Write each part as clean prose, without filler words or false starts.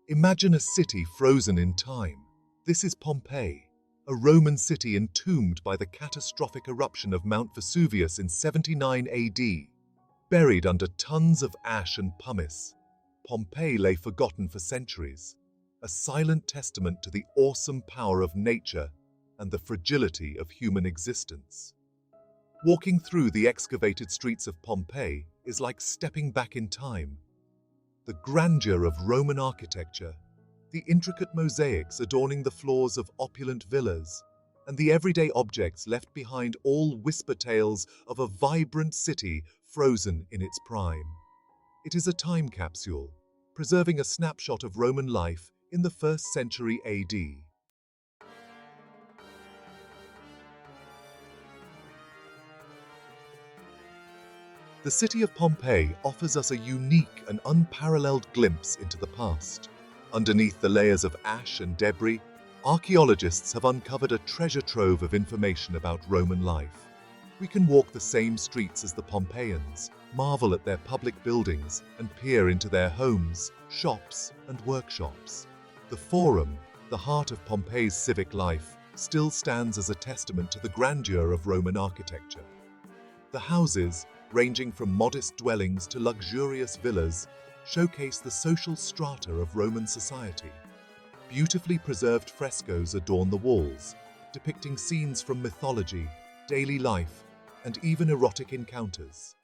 Imagine a city frozen in time. This is Pompeii, a Roman city entombed by the catastrophic eruption of Mount Vesuvius in 79 AD. Buried under tons of ash and pumice, Pompeii lay forgotten for centuries, a silent testament to the awesome power of nature and the fragility of human existence. Walking through the excavated streets of Pompeii is like stepping back in time. The grandeur of Roman architecture, the intricate mosaics adorning the floors of opulent villas, and the everyday objects left behind all whisper tales of a vibrant city frozen in its prime. It is a time capsule, preserving a snapshot of Roman life in the 1st century AD. The city of Pompeii offers us a unique and unparalleled glimpse into the past. Underneath the layers of ash and debris, archaeologists have uncovered a treasure trove of information about Roman life. We can walk the same streets as the Pompeians, marvel at their public buildings, and peer into their homes, shops, and workshops. The Forum, the heart of Pompeii's civic life, still stands as a testament to the grandeur of Roman architecture. The houses, ranging from modest dwellings to luxurious villas, showcase the social strata of Roman society. Beautifully preserved frescoes adorn the walls, depicting scenes from mythology, daily life, and even erotic encounters.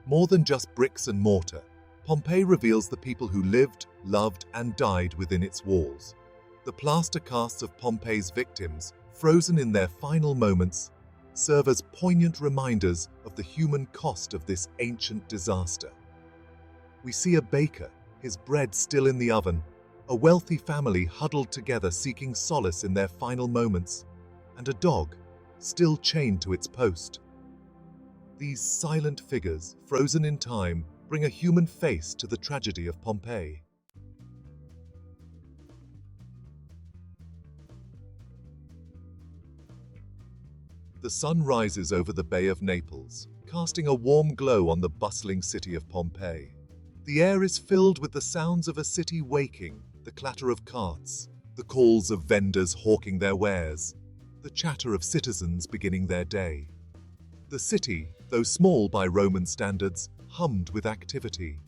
More than just bricks and mortar, Pompeii reveals the people who lived, loved, and died within its walls. The plaster casts of Pompeii's victims, frozen in their final moments, serve as poignant reminders of the human cost of this ancient disaster. We see a baker, his bread still in the oven, a wealthy family huddled together seeking solace in their final moments, and a dog, still chained to its post. These silent figures, frozen in time, bring a human face to the tragedy of Pompeii. The sun rises over the Bay of Naples, casting a warm glow on the bustling city of Pompeii. The air is filled with the sounds of a city waking, the clatter of carts, the calls of vendors hawking their wares, the chatter of citizens beginning their day. The city, though small by Roman standards, hummed with activity.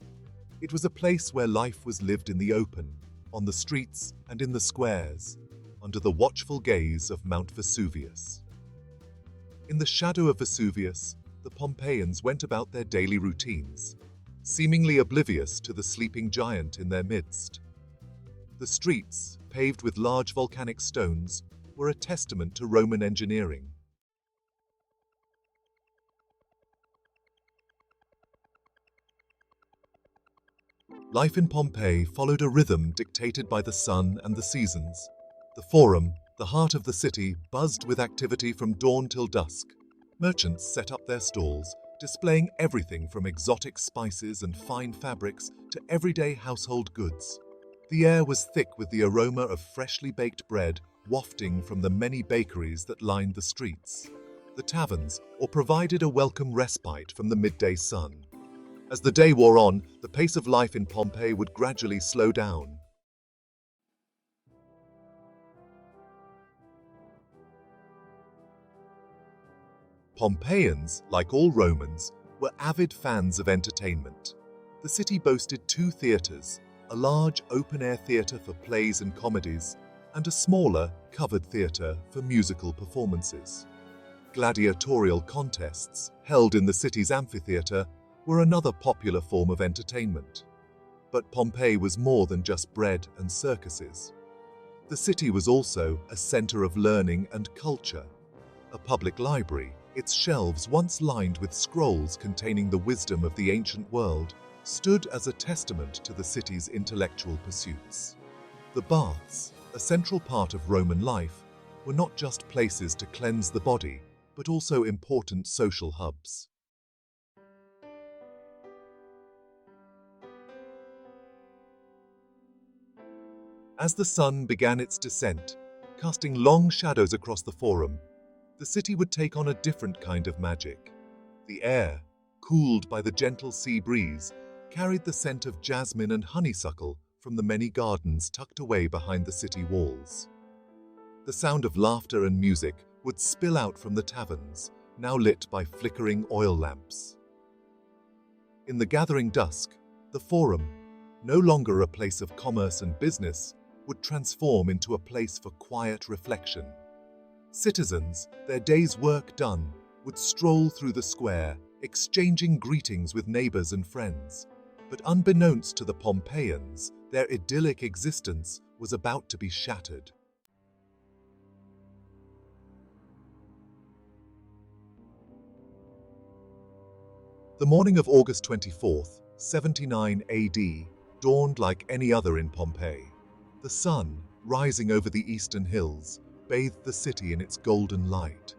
It was a place where life was lived in the open, on the streets and in the squares, under the watchful gaze of Mount Vesuvius. In the shadow of Vesuvius, the Pompeians went about their daily routines, seemingly oblivious to the sleeping giant in their midst. The streets, paved with large volcanic stones, were a testament to Roman engineering. Life in Pompeii followed a rhythm dictated by the sun and the seasons. The Forum, the heart of the city, buzzed with activity from dawn till dusk. Merchants set up their stalls, displaying everything from exotic spices and fine fabrics to everyday household goods. The air was thick with the aroma of freshly baked bread wafting from the many bakeries that lined the streets. The taverns provided a welcome respite from the midday sun. As the day wore on, the pace of life in Pompeii would gradually slow down. Pompeians, like all Romans, were avid fans of entertainment. The city boasted 2 theatres, a large open-air theatre for plays and comedies, and a smaller, covered theatre for musical performances. Gladiatorial contests, held in the city's amphitheatre, were another popular form of entertainment. But Pompeii was more than just bread and circuses. The city was also a centre of learning and culture. A public library, its shelves once lined with scrolls containing the wisdom of the ancient world, stood as a testament to the city's intellectual pursuits. The baths, a central part of Roman life, were not just places to cleanse the body, but also important social hubs. As the sun began its descent, casting long shadows across the Forum, the city would take on a different kind of magic. The air, cooled by the gentle sea breeze, carried the scent of jasmine and honeysuckle from the many gardens tucked away behind the city walls. The sound of laughter and music would spill out from the taverns, now lit by flickering oil lamps. In the gathering dusk, the Forum, no longer a place of commerce and business, would transform into a place for quiet reflection. Citizens, their day's work done, would stroll through the square, exchanging greetings with neighbors and friends. But unbeknownst to the Pompeians, their idyllic existence was about to be shattered. The morning of August 24th, 79 AD, dawned like any other in Pompeii. The sun, rising over the eastern hills, bathed the city in its golden light.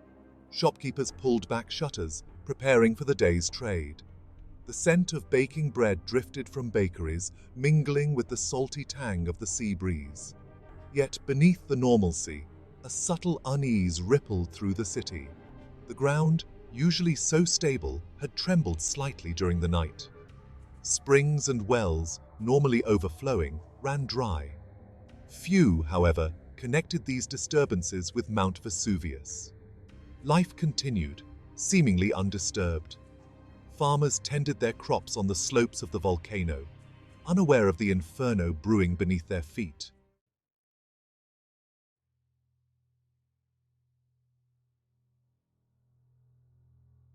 Shopkeepers pulled back shutters, preparing for the day's trade. The scent of baking bread drifted from bakeries, mingling with the salty tang of the sea breeze. Yet beneath the normalcy, a subtle unease rippled through the city. The ground, usually so stable, had trembled slightly during the night. Springs and wells, normally overflowing, ran dry. Few, however, connected these disturbances with Mount Vesuvius. Life continued, seemingly undisturbed. Farmers tended their crops on the slopes of the volcano, unaware of the inferno brewing beneath their feet.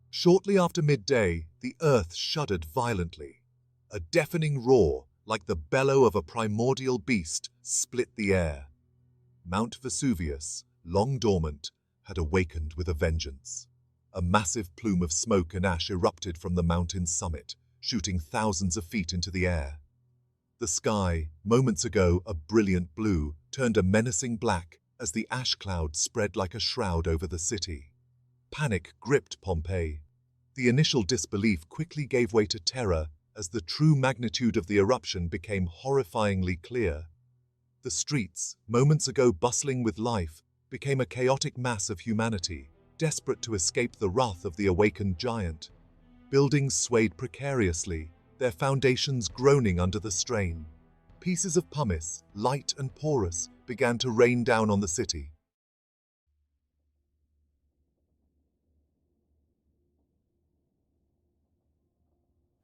Shortly after midday, the earth shuddered violently. A deafening roar, like the bellow of a primordial beast, split the air. Mount Vesuvius, long dormant, had awakened with a vengeance. A massive plume of smoke and ash erupted from the mountain's summit, shooting thousands of feet into the air. The sky, moments ago a brilliant blue, turned a menacing black as the ash cloud spread like a shroud over the city. Panic gripped Pompeii. The initial disbelief quickly gave way to terror as the true magnitude of the eruption became horrifyingly clear. The streets, moments ago bustling with life, became a chaotic mass of humanity, desperate to escape the wrath of the awakened giant. Buildings swayed precariously, their foundations groaning under the strain. Pieces of pumice, light and porous, began to rain down on the city.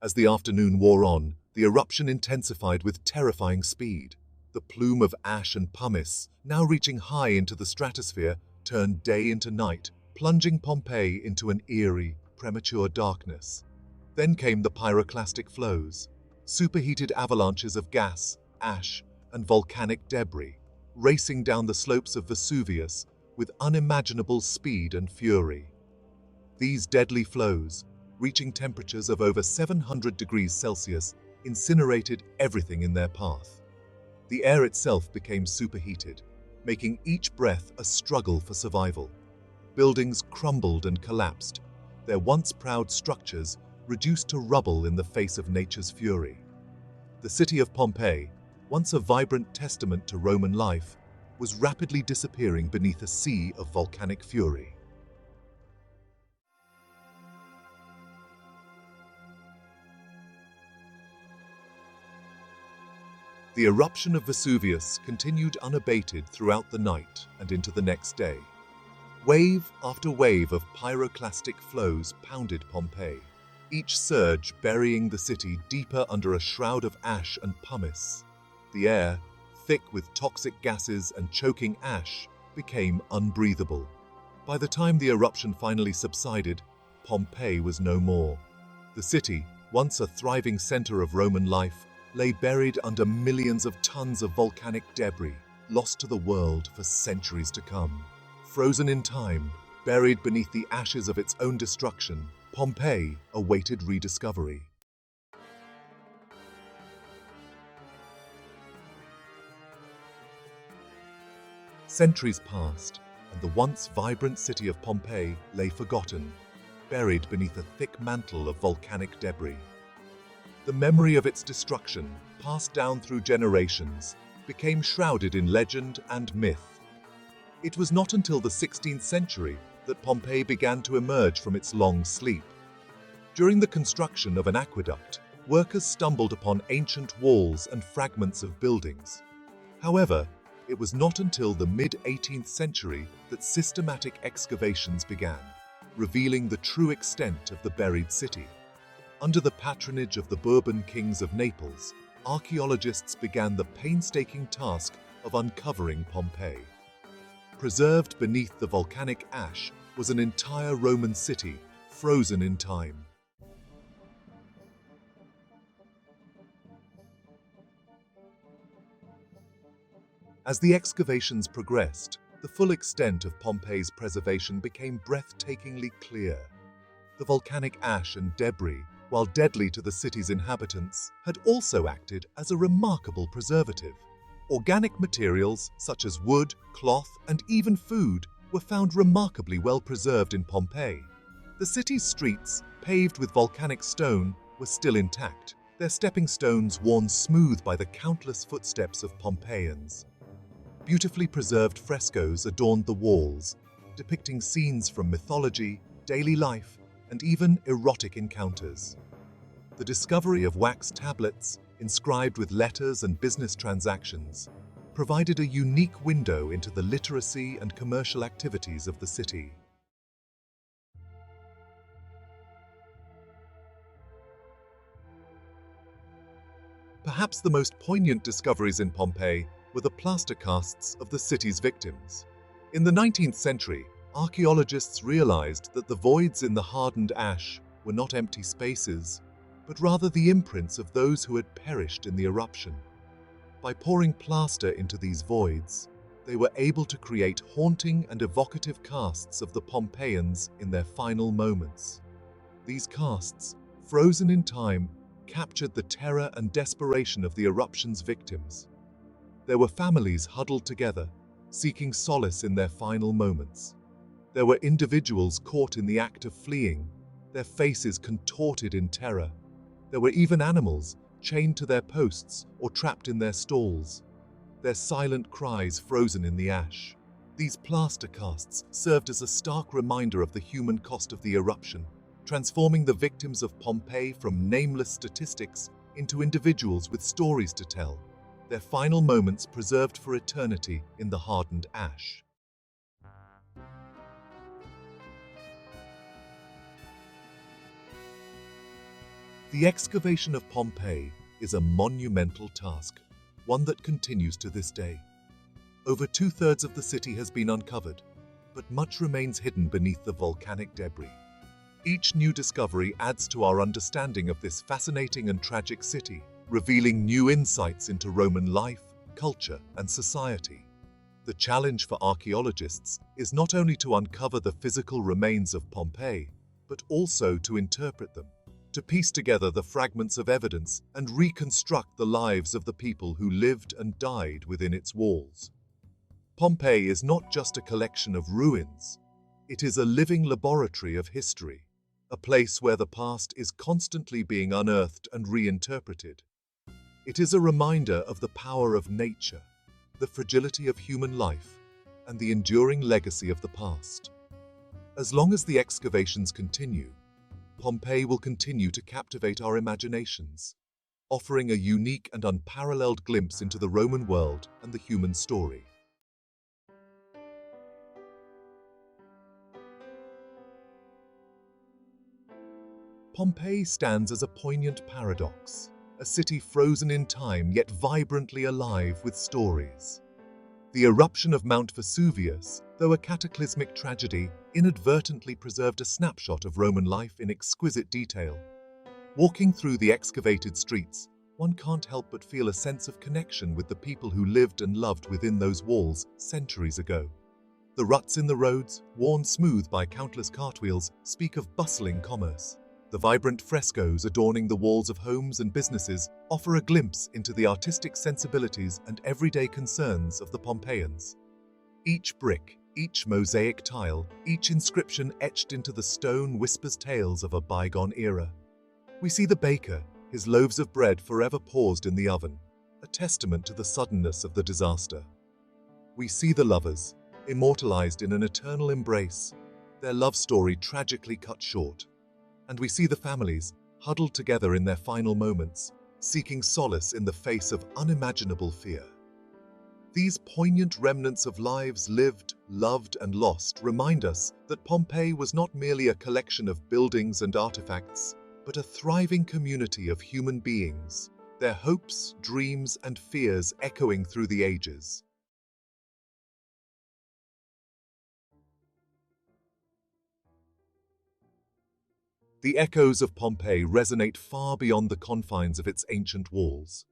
As the afternoon wore on, the eruption intensified with terrifying speed. The plume of ash and pumice, now reaching high into the stratosphere, turned day into night, plunging Pompeii into an eerie, premature darkness. Then came the pyroclastic flows, superheated avalanches of gas, ash, and volcanic debris, racing down the slopes of Vesuvius with unimaginable speed and fury. These deadly flows, reaching temperatures of over 700 degrees Celsius, incinerated everything in their path. The air itself became superheated, making each breath a struggle for survival. Buildings crumbled and collapsed, their once proud structures reduced to rubble in the face of nature's fury. The city of Pompeii, once a vibrant testament to Roman life, was rapidly disappearing beneath a sea of volcanic fury. The eruption of Vesuvius continued unabated throughout the night and into the next day. Wave after wave of pyroclastic flows pounded Pompeii, each surge burying the city deeper under a shroud of ash and pumice. The air, thick with toxic gases and choking ash, became unbreathable. By the time the eruption finally subsided, Pompeii was no more. The city, once a thriving center of Roman life, lay buried under millions of tons of volcanic debris, lost to the world for centuries to come. Frozen in time, buried beneath the ashes of its own destruction, Pompeii awaited rediscovery. Centuries passed, and the once vibrant city of Pompeii lay forgotten, buried beneath a thick mantle of volcanic debris. The memory of its destruction, passed down through generations, became shrouded in legend and myth. It was not until the 16th century that Pompeii began to emerge from its long sleep. During the construction of an aqueduct, workers stumbled upon ancient walls and fragments of buildings. However, it was not until the mid-18th century that systematic excavations began, revealing the true extent of the buried city. Under the patronage of the Bourbon kings of Naples, archaeologists began the painstaking task of uncovering Pompeii. Preserved beneath the volcanic ash was an entire Roman city, frozen in time. As the excavations progressed, the full extent of Pompeii's preservation became breathtakingly clear. The volcanic ash and debris, while deadly to the city's inhabitants, had also acted as a remarkable preservative. Organic materials such as wood, cloth, and even food were found remarkably well preserved in Pompeii. The city's streets, paved with volcanic stone, were still intact, their stepping stones worn smooth by the countless footsteps of Pompeians. Beautifully preserved frescoes adorned the walls, depicting scenes from mythology, daily life, and even erotic encounters. The discovery of wax tablets, inscribed with letters and business transactions, provided a unique window into the literacy and commercial activities of the city. Perhaps the most poignant discoveries in Pompeii were the plaster casts of the city's victims. In the 19th century, archaeologists realized that the voids in the hardened ash were not empty spaces, but rather the imprints of those who had perished in the eruption. By pouring plaster into these voids, they were able to create haunting and evocative casts of the Pompeians in their final moments. These casts, frozen in time, captured the terror and desperation of the eruption's victims. There were families huddled together, seeking solace in their final moments. There were individuals caught in the act of fleeing, their faces contorted in terror. There were even animals chained to their posts or trapped in their stalls, their silent cries frozen in the ash. These plaster casts served as a stark reminder of the human cost of the eruption, transforming the victims of Pompeii from nameless statistics into individuals with stories to tell, their final moments preserved for eternity in the hardened ash. The excavation of Pompeii is a monumental task, one that continues to this day. Over 2/3 of the city has been uncovered, but much remains hidden beneath the volcanic debris. Each new discovery adds to our understanding of this fascinating and tragic city, revealing new insights into Roman life, culture, and society. The challenge for archaeologists is not only to uncover the physical remains of Pompeii, but also to interpret them, to piece together the fragments of evidence and reconstruct the lives of the people who lived and died within its walls. Pompeii is not just a collection of ruins, it is a living laboratory of history, a place where the past is constantly being unearthed and reinterpreted. It is a reminder of the power of nature, the fragility of human life, and the enduring legacy of the past. As long as the excavations continue, Pompeii will continue to captivate our imaginations, offering a unique and unparalleled glimpse into the Roman world and the human story. Pompeii stands as a poignant paradox, a city frozen in time yet vibrantly alive with stories. The eruption of Mount Vesuvius, though a cataclysmic tragedy, inadvertently preserved a snapshot of Roman life in exquisite detail. Walking through the excavated streets, one can't help but feel a sense of connection with the people who lived and loved within those walls centuries ago. The ruts in the roads, worn smooth by countless cartwheels, speak of bustling commerce. The vibrant frescoes adorning the walls of homes and businesses offer a glimpse into the artistic sensibilities and everyday concerns of the Pompeians. Each brick, each mosaic tile, each inscription etched into the stone whispers tales of a bygone era. We see the baker, his loaves of bread forever paused in the oven, a testament to the suddenness of the disaster. We see the lovers, immortalized in an eternal embrace, their love story tragically cut short. and we see the families huddled together in their final moments, seeking solace in the face of unimaginable fear. These poignant remnants of lives lived, loved, and lost remind us that Pompeii was not merely a collection of buildings and artifacts, but a thriving community of human beings, their hopes, dreams, and fears echoing through the ages. The echoes of Pompeii resonate far beyond the confines of its ancient walls.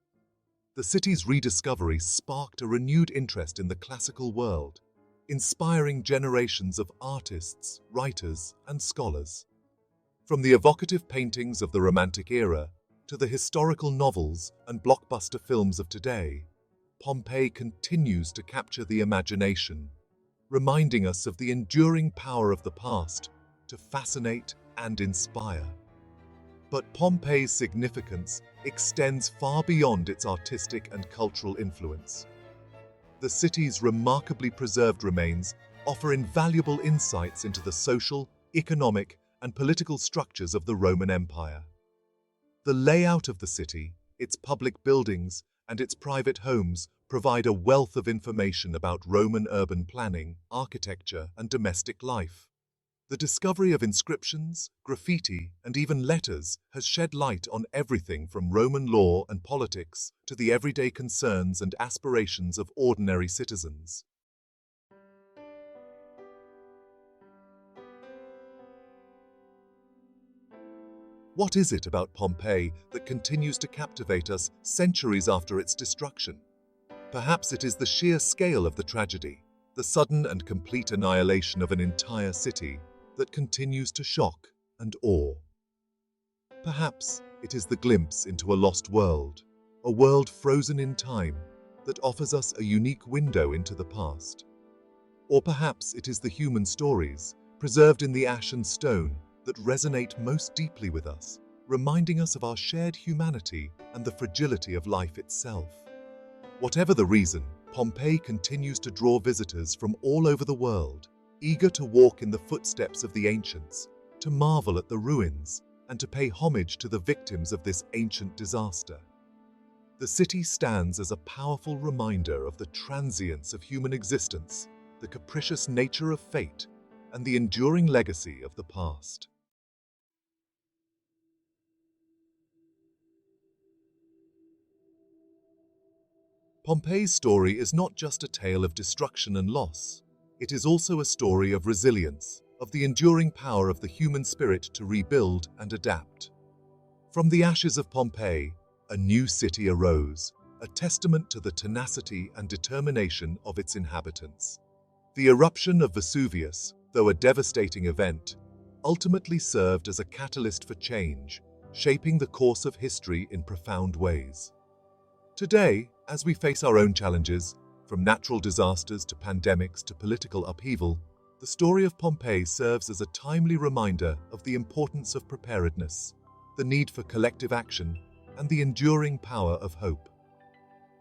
The city's rediscovery sparked a renewed interest in the classical world, inspiring generations of artists, writers, and scholars. From the evocative paintings of the Romantic era to the historical novels and blockbuster films of today, Pompeii continues to capture the imagination, reminding us of the enduring power of the past to fascinate and inspire. But Pompeii's significance extends far beyond its artistic and cultural influence. The city's remarkably preserved remains offer invaluable insights into the social, economic, and political structures of the Roman Empire. The layout of the city, its public buildings, and its private homes provide a wealth of information about Roman urban planning, architecture, and domestic life. The discovery of inscriptions, graffiti, and even letters has shed light on everything from Roman law and politics to the everyday concerns and aspirations of ordinary citizens. What is it about Pompeii that continues to captivate us centuries after its destruction? Perhaps it is the sheer scale of the tragedy, the sudden and complete annihilation of an entire city that continues to shock and awe. Perhaps it is the glimpse into a lost world, a world frozen in time that offers us a unique window into the past. Or perhaps it is the human stories, preserved in the ash and stone, that resonate most deeply with us, reminding us of our shared humanity and the fragility of life itself. Whatever the reason, Pompeii continues to draw visitors from all over the world, eager to walk in the footsteps of the ancients, to marvel at the ruins, and to pay homage to the victims of this ancient disaster. The city stands as a powerful reminder of the transience of human existence, the capricious nature of fate, and the enduring legacy of the past. Pompeii's story is not just a tale of destruction and loss. It is also a story of resilience, of the enduring power of the human spirit to rebuild and adapt. From the ashes of Pompeii, a new city arose, a testament to the tenacity and determination of its inhabitants. The eruption of Vesuvius, though a devastating event, ultimately served as a catalyst for change, shaping the course of history in profound ways. Today, as we face our own challenges, from natural disasters to pandemics to political upheaval, the story of Pompeii serves as a timely reminder of the importance of preparedness, the need for collective action, and the enduring power of hope.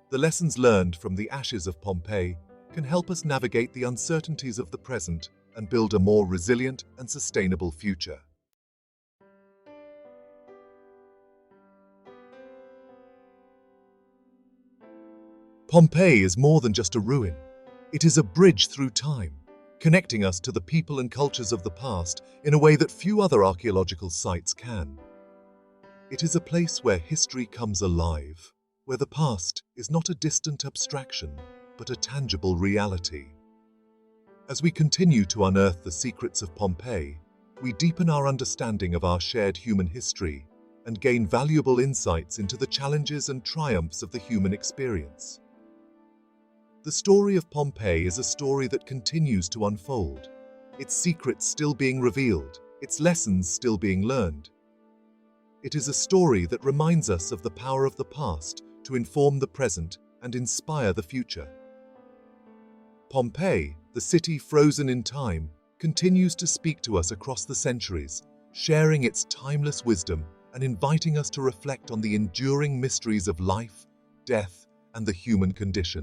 The lessons learned from the ashes of Pompeii can help us navigate the uncertainties of the present and build a more resilient and sustainable future. Pompeii is more than just a ruin. It is a bridge through time, connecting us to the people and cultures of the past in a way that few other archaeological sites can. It is a place where history comes alive, where the past is not a distant abstraction, but a tangible reality. As we continue to unearth the secrets of Pompeii, we deepen our understanding of our shared human history and gain valuable insights into the challenges and triumphs of the human experience. The story of Pompeii is a story that continues to unfold, its secrets still being revealed, its lessons still being learned. It is a story that reminds us of the power of the past to inform the present and inspire the future. Pompeii, the city frozen in time, continues to speak to us across the centuries, sharing its timeless wisdom and inviting us to reflect on the enduring mysteries of life, death, and the human condition.